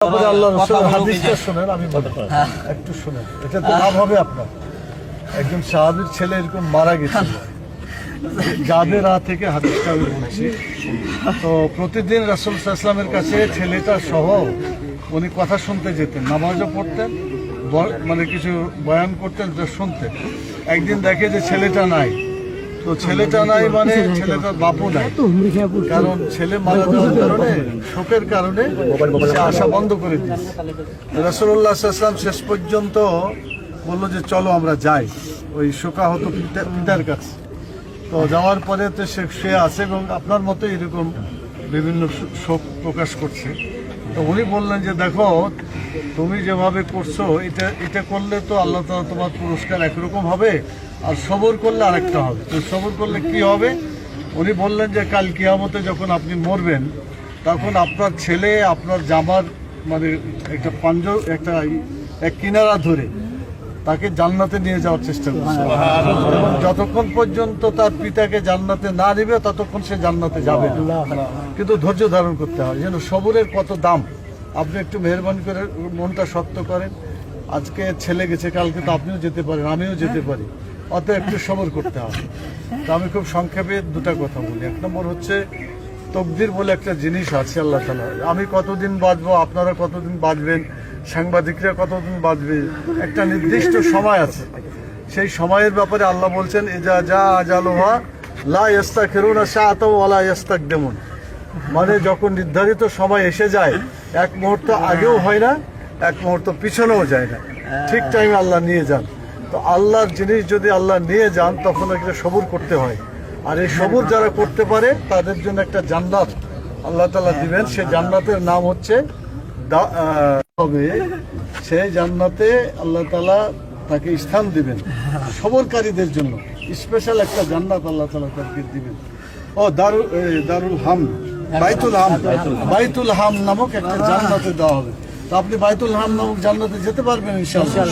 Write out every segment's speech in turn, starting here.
আল্লাহ রাসূলের হাদিসটা শুনেন, আমি বলবো একটু শুনেন, এটা তো লাভ হবে আপনার। একজন সাহাবীর ছেলে এরকম মারা গেছিল, যাদের থেকে হাদিসটা আমি বলছি। তো প্রতিদিন রাসূল সাল্লাল্লাহু আলাইহি ওয়াসাল্লামের কাছে ছেলেটা সহ উনি কথা শুনতে যেতেন, নামাজও পড়তেন, মানে কিছু বয়ান করতেন, শুনতেন। একদিন দেখে যে ছেলেটা নাই, তো ছেলেটা নাই মানে ছেলেটার বাপও নাই, কারণ ছেলে মারা যাওয়ার কারণে, শোকের কারণে সে আশা বন্ধ করে দিয়েছে। রাসূলুল্লাহ সাল্লাল্লাহু আলাইহি ওয়াসাল্লাম শেষ পর্যন্ত বললো যে চলো আমরা যাই ওই শোকাহত পিতার কাছে। তো যাওয়ার পরে তো সে আছে এবং আপনার মতো এরকম বিভিন্ন শোক প্রকাশ করছে। তো উনি বললেন যে দেখো, তুমি যেভাবে করছো এটা করলে তো আল্লাহ তাআলা তোমার পুরস্কার একরকম হবে, আর সবর করলে আরেকটা হবে। তো সবর করলে কি হবে? উনি বললেন যে কাল কিয়ামতে যখন আপনি মরবেন, তখন আপনার ছেলে আপনার জামার মানে একটা এক কিনারা ধরে তাকে জান্নাতে নিয়ে যাওয়ার চেষ্টা করছে, এবং যতক্ষণ পর্যন্ত তার পিতাকে জান্নাতে না নেবে ততক্ষণ সে জান্নাতে যাবে না। কিন্তু ধৈর্য ধারণ করতে হয়, যেন সবরের কত দাম। আপনি একটু মেহরবানি করে মনটা শক্ত করেন। আজকে ছেলে গেছে, কালকে তো আপনিও যেতে পারেন, আমিও যেতে পারি, অত একটু সবর করতে হবে। তো আমি খুব সংক্ষেপে দুটা কথা বলি। এক নম্বর হচ্ছে তকদির বলে একটা জিনিস আছে আল্লাহ তাআলা। আমি কতদিন বাঁচবো, আপনারা কতদিন বাঁচবেন, সাংবাদিকরা কতদিন বাঁচবে, একটা নির্দিষ্ট সময় আছে। সেই সময়ের ব্যাপারে আল্লাহ বলছেন ইজা জা আজালুহা লা ইস্তাখিরুনা সাআতাও ওয়া লা ইস্তাকদিমুন, মানে যখন নির্ধারিত সময় এসে যায়, এক মুহূর্ত আগেও হয় না, এক মুহূর্ত পিছনেও যায় না, ঠিক টাইমে আল্লাহ নিয়ে যান। তো আল্লাহর জিনিস যদি আল্লাহ নিয়ে যান তখন একটা সবর করতে হয়, আর এই সবর যারা করতে পারে তাদের জন্য একটা জান্নাত আল্লাহ তাআলা দিবেন। সে জান্নাতের নাম হচ্ছে হবে, সেই জান্নাতে আল্লাহ তাআলা তাকে স্থান দিবেন। সবরকারীদের জন্য স্পেশাল একটা জান্নাত আল্লাহ তাআলা তাকে দিবেন। ও দারুল হাম, বাইতুল হাম নামক একটা জান্নাতে দেওয়া হবে। তো আপনি বাইতুল হাম নামক জান্নাতে যেতে পারবেন ইনশাআল্লাহ।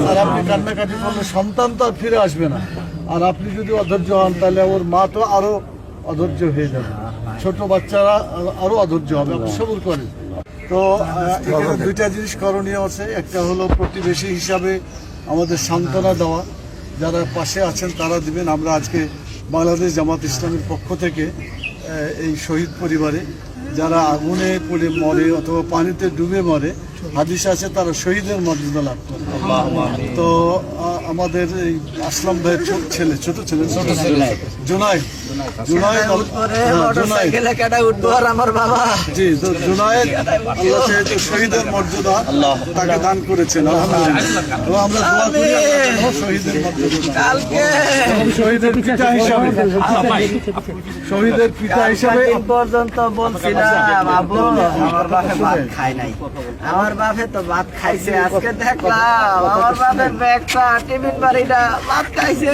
আর আপনি কান্নাকাটি করলে সন্তান তো আর ফিরে আসবে না, আর আপনি যদি অধৈর্য হন তাহলে ওর মা তো আরো অধৈর্য হয়ে যাবে, ছোট বাচ্চারা আরো অধৈর্য হবে। আপনি সবর করেন। তো এখানে দুইটা জিনিস করণীয় আছে। একটা হলো প্রতিবেশী হিসাবে আমাদের সান্ত্বনা দেওয়া, যারা পাশে আছেন তারা দিবেন। আমরা আজকে বাংলাদেশ জামাত ইসলামের পক্ষ থেকে এই শহীদ পরিবারে যারা আগুনে পড়ে মরে অথবা পানিতে ডুবে মরে, হাদিস আছে তারা শহীদের মর্যাদা লাভ করে। তো আমাদের এই আসলাম ভাইয়ের ছোট ছেলে জুনায়েদ আল্লাহ শহীদের মর্যাদা তাকে দান করেছেন, আলহামদুলিল্লাহ। আমরা দোয়া করি শহীদের মর্যাদা, শহীদের পিতা হিসাবে, শহীদের পিতা হিসাবে পর্যন্ত বলছিলাম বাবু আমার বাপে ভাত খায় নাই, আমার বাপে তো ভাত খাইছে। আজকে দেখলাম আমার বাপের ব্যাগটা টিফিন বাড়িটা ভাত খাইছে।